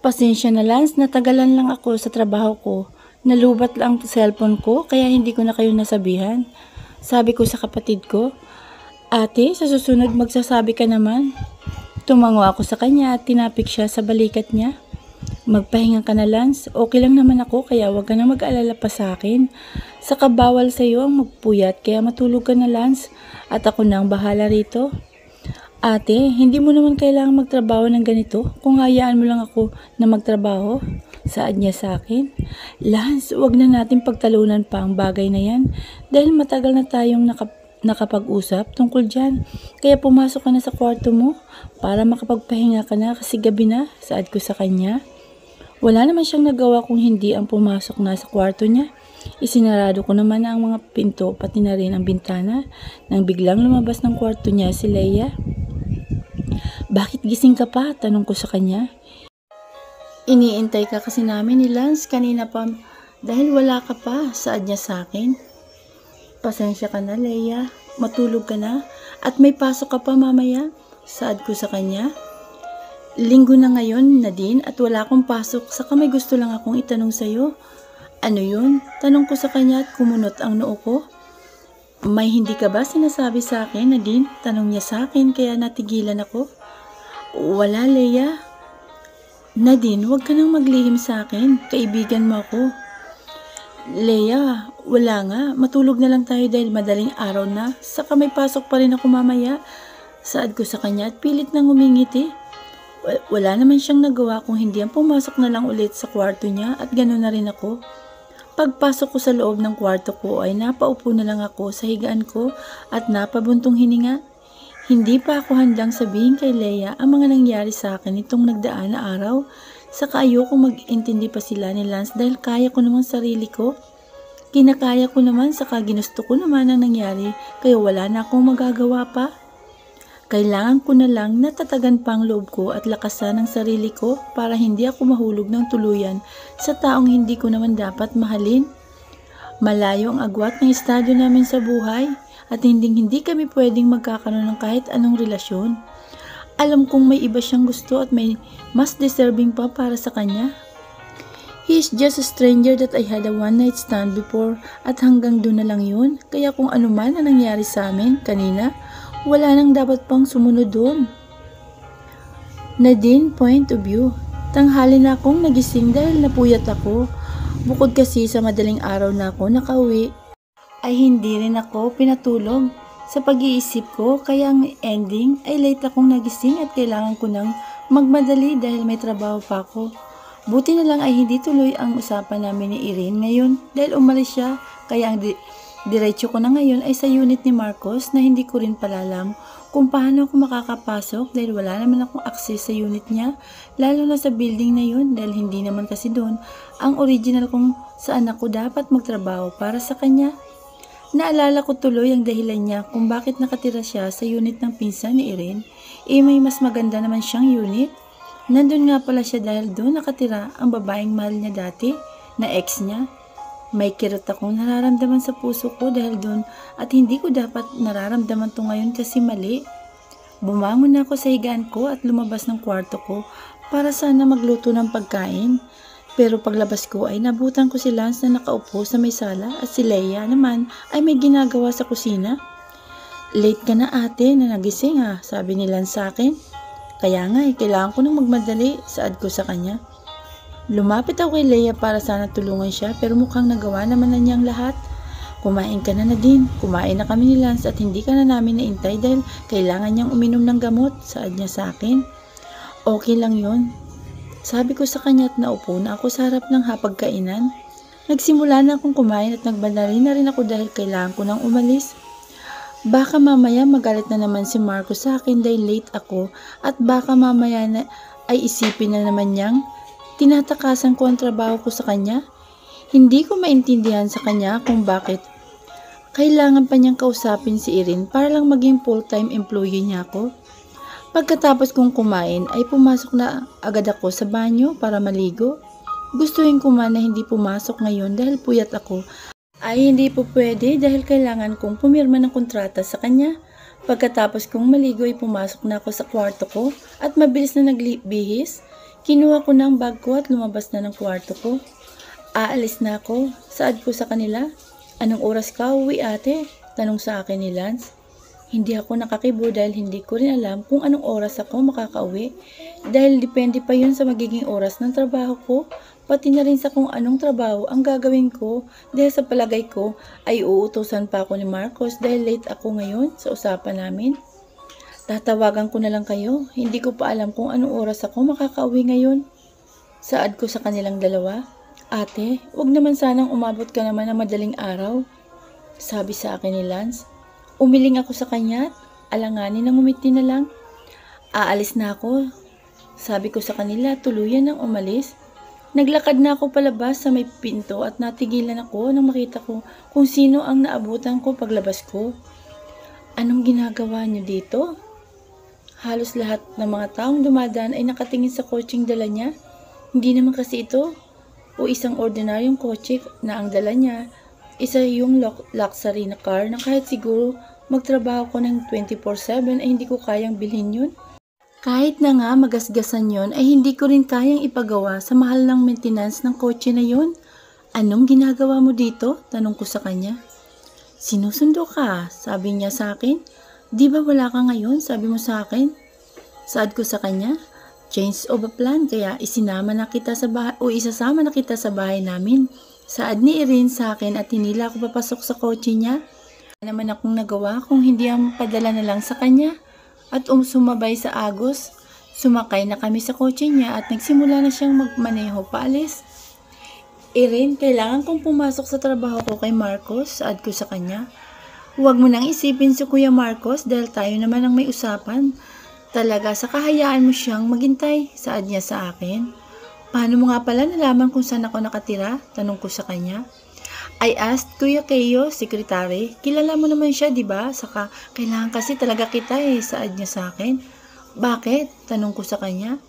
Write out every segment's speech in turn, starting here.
Pasensya na Lance, natagalan lang ako sa trabaho ko. Nalubat lang ang cellphone ko kaya hindi ko na kayo nasabihan. Sabi ko sa kapatid ko, "Ate, sa susunod magsasabi ka naman." Tumango ako sa kanya at tinapik siya sa balikat niya. "Magpahinga ka na Lance, okay lang naman ako kaya wag ka na mag-alala pa sa akin. Saka bawal sa iyo ang magpuyat kaya matulog ka na Lance at ako na ang bahala rito." "Ate, hindi mo naman kailangang magtrabaho ng ganito kung hayaan mo lang ako na magtrabaho." Saad niya sa akin. "Lance, wag na natin pagtalunan pa ang bagay na yan dahil matagal na tayong nakapag-usap tungkol dyan. Kaya pumasok ka na sa kwarto mo para makapagpahinga ka na kasi gabi na." Saad ko sa kanya. Wala naman siyang nagawa kung hindi ang pumasok na sa kwarto niya. Isinarado ko naman ang mga pinto pati na rin ang bintana nang biglang lumabas ng kwarto niya si Leia. "Bakit gising ka pa?" tanong ko sa kanya. "Iniintay ka kasi namin ni Lance kanina pa dahil wala ka pa." Saad niya sa akin. "Pasensya ka na Leia, matulog ka na at may pasok ka pa mamaya." Saad ko sa kanya. "Linggo na ngayon Nadine at wala akong pasok saka may gusto lang akong itanong sa'yo." "Ano yun?" tanong ko sa kanya at kumunot ang noo ko. "May hindi ka ba sinasabi sa akin Nadine?" tanong niya sa akin kaya natigilan ako. "Wala Leia." "Nadine, huwag ka nang maglihim sa akin. Kaibigan mo ako." "Leia, wala nga. Matulog na lang tayo dahil madaling araw na. Saka may pasok pa rin ako mamaya." Saad ko sa kanya at pilit nang umingiti. Wala naman siyang nagawa kung hindi ang pumasok na lang ulit sa kwarto niya at gano'n na rin ako. Pagpasok ko sa loob ng kwarto ko ay napaupo na lang ako sa higaan ko at napabuntong hininga. Hindi pa ako handang sabihin kay Leia ang mga nangyari sa akin itong nagdaan na araw. Saka ayoko mag-intindi pa sila ni Lance dahil kaya ko naman sarili ko. Kinakaya ko naman saka ginusto ko naman ang nangyari kaya wala na akong magagawa pa. Kailangan ko na lang natatagan pa ang loob ko at lakasan ang sarili ko para hindi ako mahulog ng tuluyan sa taong hindi ko naman dapat mahalin. Malayo ang agwat ng estadyo namin sa buhay at hindi kami pwedeng magkakaroon ng kahit anong relasyon. Alam kong may iba siyang gusto at may mas deserving pa para sa kanya. He is just a stranger that I had a one night stand before at hanggang doon na lang yun. Kaya kung ano man ang nangyari sa amin kanina, wala nang dapat pang sumunod doon. Nadine, point of view. Tanghali na akong nagising dahil napuyat ako. Bukod kasi sa madaling araw na ako nakauwi, ay hindi rin ako pinatulog sa pag-iisip ko kaya ang ending ay late akong nagising at kailangan ko nang magmadali dahil may trabaho pa ako. Buti na lang ay hindi tuloy ang usapan namin ni Irene ngayon dahil umalis siya kaya ang diretso ko na ngayon ay sa unit ni Marcos na hindi ko rin pala alam kung paano ako makakapasok dahil wala naman akong access sa unit niya, lalo na sa building na yun dahil hindi naman kasi doon ang original kung saan ako dapat magtrabaho para sa kanya. Naalala ko tuloy ang dahilan niya kung bakit nakatira siya sa unit ng pinsan ni Irene. May mas maganda naman siyang unit. Nandun nga pala siya dahil doon nakatira ang babaeng mahal niya dati na ex niya. May kirot akong nararamdaman sa puso ko dahil doon at hindi ko dapat nararamdaman to ngayon kasi mali. Bumangon na ako sa higaan ko at lumabas ng kwarto ko para sana magluto ng pagkain. Pero paglabas ko ay nabutan ko si Lance na nakaupo sa may sala at si Leia naman ay may ginagawa sa kusina. "Late ka na ate na nagising ha," sabi ni Lance sa akin. "Kaya nga kailangan ko nang magmadali," saad ko sa kanya. Lumapit ako kay Leia para sana tulungan siya pero mukhang nagawa naman na niyang lahat. "Kumain ka na Nadine. Kumain na kami ni Lance at hindi ka na namin naintay dahil kailangan niyang uminom ng gamot," saad niya sa akin. "Okay lang yon," sabi ko sa kanya at naupo na ako sa harap ng hapagkainan. Nagsimula na akong kumain at nagbandali na rin ako dahil kailangan ko nang umalis. Baka mamaya magalit na naman si Marco sa akin dahil late ako at baka mamaya na ay isipin na naman niyang tinatakasan ko ang trabaho ko sa kanya. Hindi ko maintindihan sa kanya kung bakit Kailangan pa niyang kausapin si Irene para lang maging full-time employee niya ako. Pagkatapos kong kumain ay pumasok na agad ako sa banyo para maligo. Gustuhin ko man na hindi pumasok ngayon dahil puyat ako. Ay hindi po pwede dahil kailangan kong pumirma ng kontrata sa kanya. Pagkatapos kong maligo ay pumasok na ako sa kwarto ko at mabilis na nagbihis. Kinuha ko ng bag ko at lumabas na ng kwarto ko. Aalis na ako. Saad ko sa kanila, "Anong oras ka uwi ate?" Tanong sa akin ni Lance. Hindi ako nakakibo dahil hindi ko rin alam kung anong oras ako makakauwi. Dahil depende pa yun sa magiging oras ng trabaho ko, pati na rin sa kung anong trabaho ang gagawin ko dahil sa palagay ko ay uutusan pa ako ni Marcos dahil late ako ngayon sa usapan namin. Tatawagan ko na lang kayo, hindi ko pa alam kung anong oras ako makakauwi ngayon. Saad ko sa kanilang dalawa. Ate, wag naman sanang umabot ka naman ng madaling araw. Sabi sa akin ni Lance. Umiling ako sa kanya at alanganin na ngumiti na lang. Aalis na ako. Sabi ko sa kanila, tuluyan ng umalis. Naglakad na ako palabas sa may pinto at natigilan ako nang makita ko kung sino ang naabutan ko paglabas ko. Anong ginagawa niyo dito? Halos lahat ng mga taong dumadaan ay nakatingin sa kotseng dala niya. Hindi naman kasi ito o isang ordinaryong kotse na ang dala niya. Isa yung luxury na car na kahit siguro magtrabaho ko ng 24/7 ay hindi ko kayang bilhin yun. Kahit na nga magasgasan yon ay hindi ko rin kayang ipagawa sa mahal ng maintenance ng kotse na yun. Anong ginagawa mo dito? Tanong ko sa kanya. Sinusundo ka, sabi niya sa akin. Di ba wala ka ngayon? Sabi mo sa akin. Saad ko sa kanya. Change of a plan kaya isasama na kita sa bahay namin. Saad ni Irene sa akin at hinila ako papasok sa kotse niya. Wala naman akong nagawa kung hindi ang padala na lang sa kanya. At sumabay sa agos. Sumakay na kami sa kotse niya at nagsimula na siyang magmaneho paalis. Irene, kailangan kong pumasok sa trabaho ko kay Marcos, saad ko sa kanya. Huwag mo nang isipin si Kuya Marcos dahil tayo naman ang may usapan. Talaga sa kahayaan mo siyang maghintay, saad niya sa akin. Paano mo nga pala nalaman kung saan ako nakatira? Tanong ko sa kanya. I asked Kuya Keyo, sekretary. Kilala mo naman siya, di ba? Saka, kailangan kasi talaga kita saad niya sa akin. Bakit? Tanong ko sa kanya.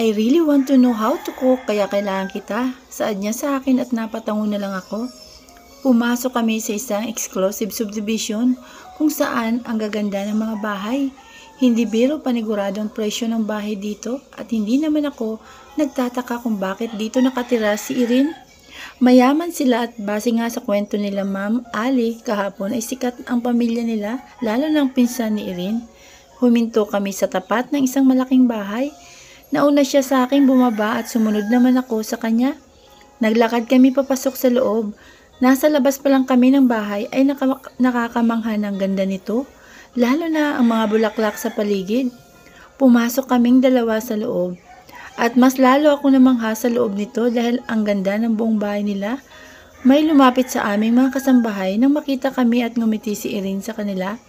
I really want to know how to cook, kaya kailangan kita. Saad niya sa akin at napatango na lang ako. Pumasok kami sa isang exclusive subdivision kung saan ang gaganda ng mga bahay. Hindi biro paniguradong presyo ng bahay dito at hindi naman ako nagtataka kung bakit dito nakatira si Irene. Mayaman sila at base nga sa kwento nila Ma'am Ali kahapon ay sikat ang pamilya nila lalo ng pinsan ni Irene. Huminto kami sa tapat ng isang malaking bahay. Nauna siya sa akin bumaba at sumunod naman ako sa kanya. Naglakad kami papasok sa loob. Nasa labas pa lang kami ng bahay ay nakakamangha ng ganda nito. Lalo na ang mga bulaklak sa paligid. Pumasok kaming dalawa sa loob. At mas lalo ako namangha sa loob nito dahil ang ganda ng buong bahay nila. May lumapit sa aming mga kasambahay nang makita kami at ngumiti si Irene sa kanila.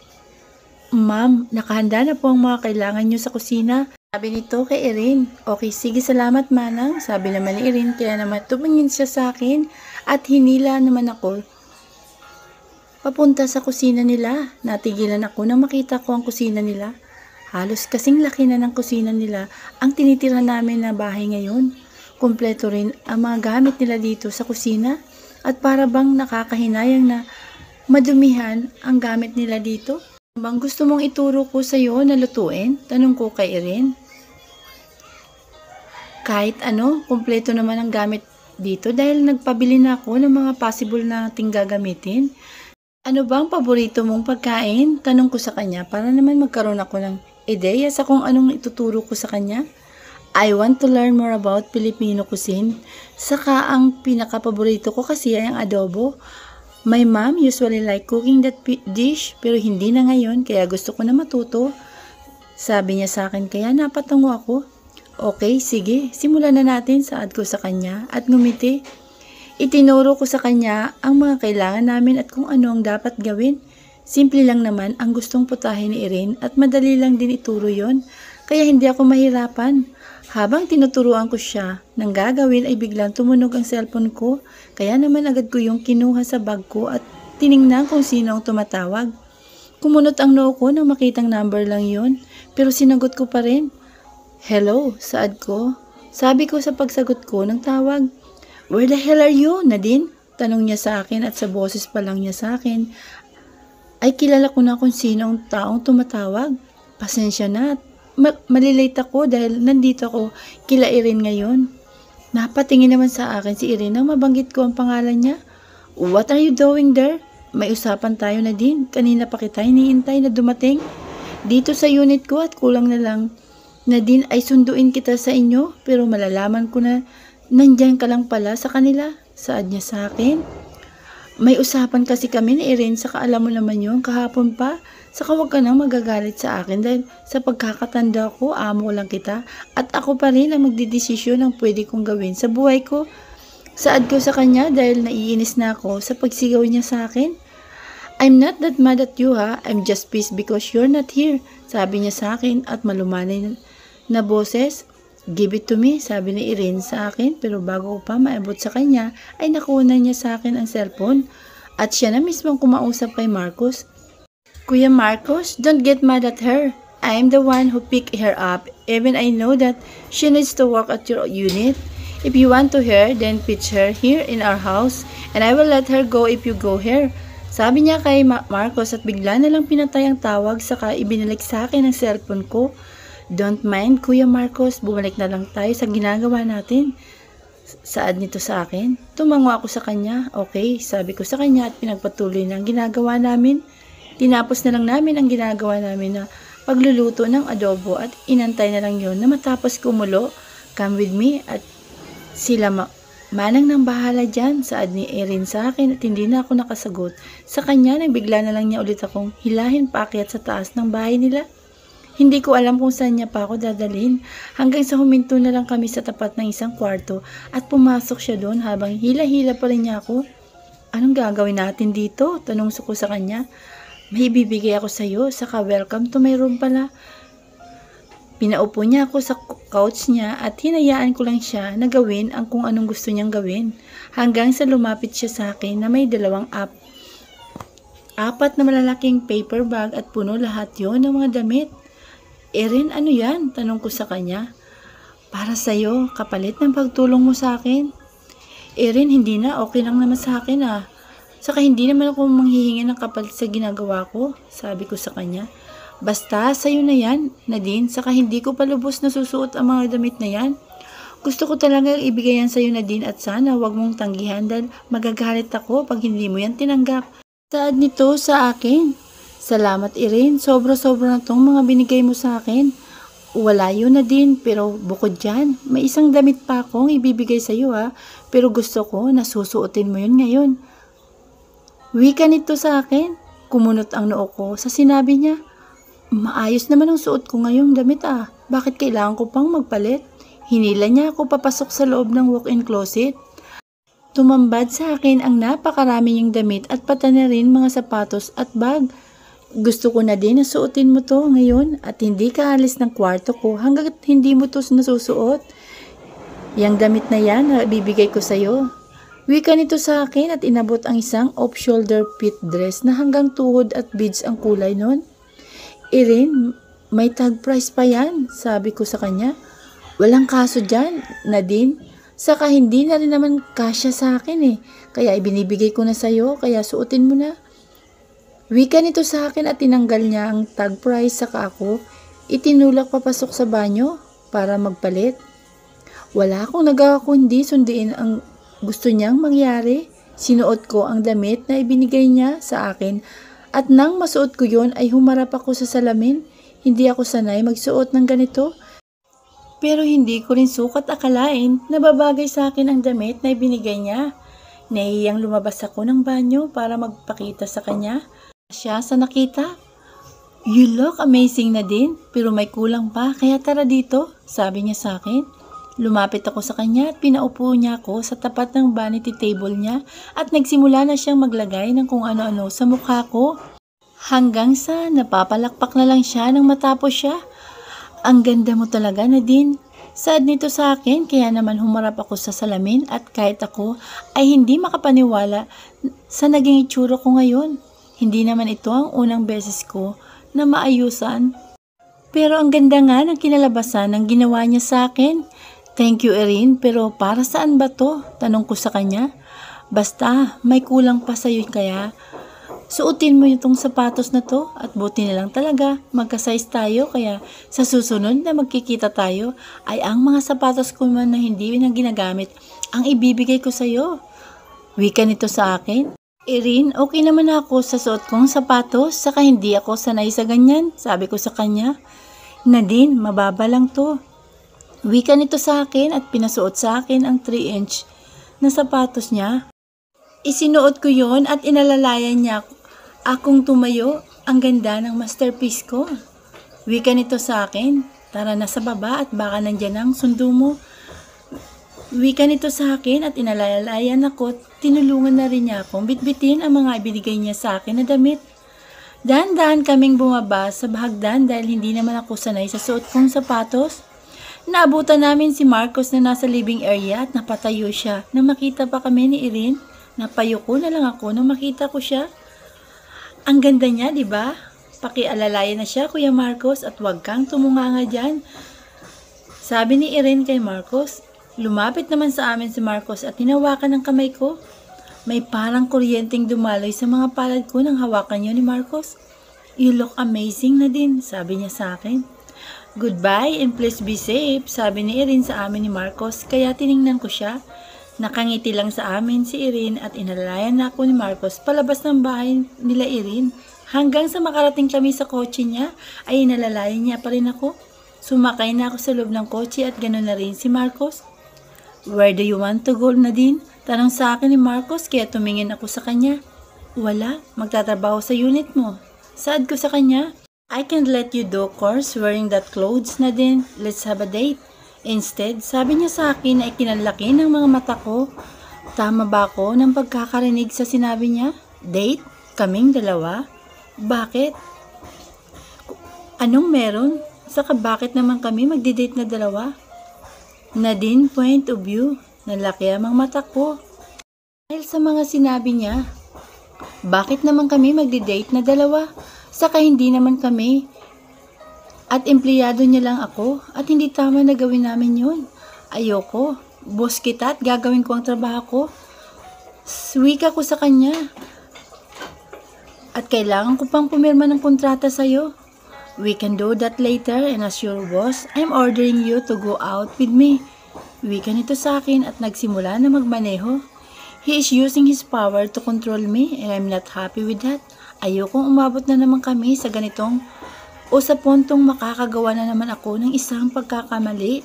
Ma'am, nakahanda na po ang mga kailangan niyo sa kusina. Sabi nito kay Irene. Okay, sige salamat manang. Sabi naman ni Irene kaya naman tumingin siya sa akin at hinila naman ako papunta sa kusina nila. Natigilan ako nang makita ko ang kusina nila. Halos kasing laki na ng kusina nila ang tinitira namin na bahay ngayon. Kumpleto rin ang mga gamit nila dito sa kusina at para bang nakakahinayang na madumihan ang gamit nila dito. Bang gusto mong ituro ko sa iyo na lutuin? Tanong ko kay Irene. Kahit ano, kumpleto naman ang gamit dito dahil nagpabili na ako ng mga possible na ating gagamitin. Ano ba ang paborito mong pagkain? Tanong ko sa kanya para naman magkaroon ako ng ideya sa kung anong ituturo ko sa kanya. I want to learn more about Filipino cuisine. Saka ang pinaka-paborito ko kasi ay ang adobo. My mom usually like cooking that dish pero hindi na ngayon kaya gusto ko na matuto. Sabi niya sa akin kaya napatango ako. Okay, sige, simulan na natin, saad ko sa kanya at ngumiti. Itinuro ko sa kanya ang mga kailangan namin at kung ano ang dapat gawin. Simple lang naman ang gustong putahin ni Irene at madali lang din ituro yon. Kaya hindi ako mahirapan. Habang tinuturuan ko siya ng gagawin ay biglang tumunog ang cellphone ko. Kaya naman agad ko yung kinuha sa bag ko at tiningnan kung sino ang tumatawag. Kumunot ang noo ko nang makitang number lang yon, pero sinagot ko pa rin. Hello, saad ko. Sabi ko sa pagsagot ko ng tawag. Where the hell are you, Nadine? Tanong niya sa akin at sa boses pa lang niya sa akin ay kilala ko na kung sino ang taong tumatawag. Pasensya na. Malilate ako dahil nandito ako kila Irene ngayon. Napatingin naman sa akin si Irene nang mabanggit ko ang pangalan niya. What are you doing there? May usapan tayo na din. Kanina pa kita iniintay na dumating dito sa unit ko at kulang na lang na din ay sunduin kita sa inyo, pero malalaman ko na nandyan ka lang pala sa kanila. Saad niya sa akin. May usapan kasi kami ni Irene, saka alam mo naman yun kahapon pa. Saka huwag ka nang magagalit sa akin dahil sa pagkakatanda ko, amo lang kita at ako pa rin ang magdidesisyon ng pwede kong gawin sa buhay ko. Saad ko sa kanya dahil naiinis na ako sa pagsigaw niya sa akin. I'm not that mad at you ha, I'm just pissed because you're not here. Sabi niya sa akin at malumanay na boses. Give it to me, sabi ni Irene sa akin, pero bago ko pa maabot sa kanya ay nakuha niya sa akin ang cellphone at siya na mismong kumausap kay Marcos. Kuya Marcos, don't get mad at her. I'm the one who picked her up, even I know that she needs to work at your unit. If you want to her, then pitch her here in our house and I will let her go if you go here. Sabi niya kay Marcos at bigla na lang pinatay ang tawag saka ibinalik sa akin ang cellphone ko. Don't mind, Kuya Marcos, bumalik na lang tayo sa ginagawa natin. Saad nito sa akin. Tumango ako sa kanya. Okay, sabi ko sa kanya at pinagpatuloy na ang ginagawa namin. Tinapos na lang namin ang ginagawa namin na pagluluto ng adobo at inantay na lang yon na matapos kumulo. Come with me at sila manang nang bahala dyan, saad ni Erin sa akin at hindi na ako nakasagot. Sa kanya nang bigla na lang niya ulit akong hilahin paakyat sa taas ng bahay nila. Hindi ko alam kung saan niya pa ako dadalhin hanggang sa huminto na lang kami sa tapat ng isang kwarto at pumasok siya doon habang hila-hila pa rin niya ako. Anong gagawin natin dito? Tanong ko sa kanya. May ibibigay ako sa iyo, saka welcome to my room pala. Pinaupo niya ako sa couch niya at hinayaan ko lang siya na gawin ang kung anong gusto niyang gawin hanggang sa lumapit siya sa akin na may dalawang apat na malalaking paper bag at puno lahat yon ng mga damit. Erin, ano yan? Tanong ko sa kanya. Para sa'yo, kapalit ng pagtulong mo sa akin. Erin, hindi na, okay lang naman sa akin ah. Saka hindi naman ako manghihingi ng kapalit sa ginagawa ko, sabi ko sa kanya. Basta, sa'yo na yan, Nadine, saka hindi ko pa lubos na susuot ang mga damit na yan. Gusto ko talaga ibigay yan sa'yo, Nadine, at sana wag mong tanggihan dahil magagalit ako pag hindi mo yan tinanggap. Saad nito sa akin. Salamat, Irene. Sobra-sobra na tong mga binigay mo sa akin. Wala yun na din, pero bukod dyan, may isang damit pa akong ibibigay sa iyo ha. Pero gusto ko na susuotin mo yun ngayon. Wika nito sa akin. Kumunot ang noo ko sa sinabi niya. Maayos naman ang suot ko ngayong damit ah. Bakit kailangan ko pang magpalit? Hinila niya ako papasok sa loob ng walk-in closet. Tumambad sa akin ang napakarami niyang damit at pati na rin mga sapatos at bag. Gusto ko na din na suotin mo to ngayon at hindi ka alis ng kwarto ko hanggang hindi mo to nasusuot. Yang damit na yan na bibigay ko sa'yo. Wika nito sa akin at inabot ang isang off-shoulder fit dress na hanggang tuhod at beads ang kulay nun. Irene, may tag price pa yan, sabi ko sa kanya. Walang kaso dyan, Nadine. Saka hindi na rin naman kasya sa akin eh. Kaya ibinibigay ko na sa'yo, kaya suotin mo na. Wika nito sa akin at tinanggal niya ang tag price saka ako itinulak papasok sa banyo para magpalit. Wala akong nagawa kundi sunduin ang gusto niyang mangyari. Sinuot ko ang damit na ibinigay niya sa akin at nang masuot ko yon ay humarap ako sa salamin. Hindi ako sanay magsuot ng ganito. Pero hindi ko rin sukat akalain na babagay sa akin ang damit na ibinigay niya. Nahihiyang lumabas ako ng banyo para magpakita sa kanya. Siya sa nakita. You look amazing na din, pero may kulang pa, kaya tara dito, sabi niya sa akin. Lumapit ako sa kanya at pinaupo niya ako sa tapat ng vanity table niya at nagsimula na siyang maglagay ng kung ano-ano sa mukha ko. Hanggang sa napapalakpak na lang siya nang matapos siya. Ang ganda mo talaga, Nadine. Saad nito sa akin, kaya naman humarap ako sa salamin at kahit ako ay hindi makapaniwala sa naging itsura ko ngayon. Hindi naman ito ang unang beses ko na maayusan. Pero ang ganda nga ng kinalabasan ng ginawa niya sa akin. Thank you, Erin, pero para saan ba to? Tanong ko sa kanya. Basta, may kulang pa sa'yo kaya suotin mo itong sapatos na to at buti na lang talaga magka-size tayo kaya sa susunod na magkikita tayo ay ang mga sapatos ko man na hindi na ginagamit ang ibibigay ko sa'yo. Wika nito sa akin. Erin, okay naman ako sa suot kong sapatos saka hindi ako sanay sa ganyan, sabi ko sa kanya. Nadine, mababa lang to. Wika nito sa akin at pinasuot sa akin ang 3-inch na sapatos niya. Isinuot ko yon at inalalayan niya akong tumayo. Ang ganda ng masterpiece ko. Wika nito sa akin. Tara na sa baba at baka nandyan ang sundo mo. Wika nito sa akin at inalalayan ako. Tinulungan na rin niya akong bitbitin ang mga ibinigay niya sa akin na damit. Dahan-dahan kaming bumaba sa bahagdan dahil hindi naman ako sanay sa suot kong sapatos. Naabutan namin si Marcos na nasa living area at napatayo siya. Nang makita pa kami ni Erin, napayuko na lang ako nang makita ko siya. Ang ganda niya, di ba? Pakialalayan na siya, Kuya Marcos, at huwag kang tumunganga dyan. Sabi ni Erin kay Marcos. Lumapit naman sa amin si Marcos at hinawakan ng kamay ko. May parang kuryenteng dumaloy sa mga palad ko nang hawakan niyo ni Marcos. You look amazing na din, sabi niya sa akin. Goodbye and please be safe, sabi ni Erin sa amin ni Marcos, kaya tiningnan ko siya. Nakangiti lang sa amin si Erin at inalalayan na ako ni Marcos palabas ng bahay nila Erin. Hanggang sa makarating kami sa kotse niya ay inalalayan niya pa rin ako. Sumakay na ako sa loob ng kotse at ganoon na rin si Marcos. Where do you want to go, Nadine? Tanong sa akin ni Marcos kaya tumingin ako sa kanya. Wala, magtatrabaho sa unit mo. Saad ko sa kanya, I can't let you do course wearing that clothes, Nadine. Let's have a date. Instead, sabi niya sa akin na ikinalaki ng mga mata ko. Tama ba ako ng pagkakarinig sa sinabi niya? Date? Kaming dalawa? Bakit? Anong meron? Saka bakit naman kami magdi-date na dalawa? Nadine, point of view. Nalaki ang mga mata ko. Dahil sa mga sinabi niya, bakit naman kami magdi-date na dalawa? Saka hindi naman kami. At empleyado niya lang ako at hindi tama na gawin namin yun. Ayoko. Boss kita at gagawin ko ang trabaho ko. Wika ko sa kanya. At kailangan ko pang pumirma ng kontrata sa'yo. We can do that later and as your boss, I'm ordering you to go out with me. Wika nito sa akin at nagsimula na magmaneho. He is using his power to control me and I'm not happy with that. Ayokong umabot na naman kami sa ganitong o sa puntong makakagawa na naman ako ng isang pagkakamali.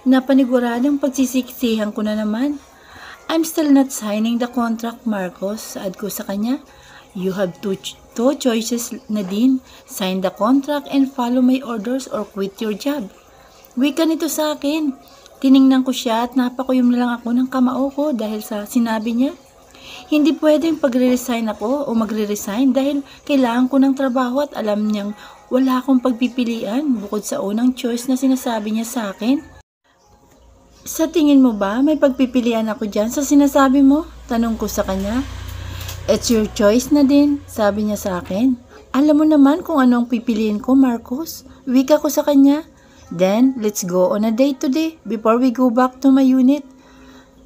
Napaniguradang pagsisiksihan ko na naman. I'm still not signing the contract, Marcos. Saad ko sa kanya. You have two choices, Nadine. Sign the contract and follow my orders or quit your job. Wika nito sa akin. Tiningnan ko siya at napakuyom na lang ako ng kamao ko dahil sa sinabi niya. Hindi pwedeng pagre-resign ako o magre-resign dahil kailangan ko ng trabaho at alam niyang wala akong pagpipilian bukod sa unang choice na sinasabi niya sa akin. Sa tingin mo ba may pagpipilian ako dyan sa sinasabi mo? Tanong ko sa kanya. It's your choice na din, sabi niya sa akin. Alam mo naman kung ano ang pipiliin ko, Marcos. Wika ko sa kanya. Then, let's go on a date today before we go back to my unit.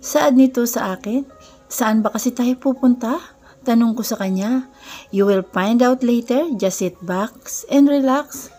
Saad nito sa akin? Saan ba kasi tayo pupunta? Tanong ko sa kanya. You will find out later. Just sit back and relax.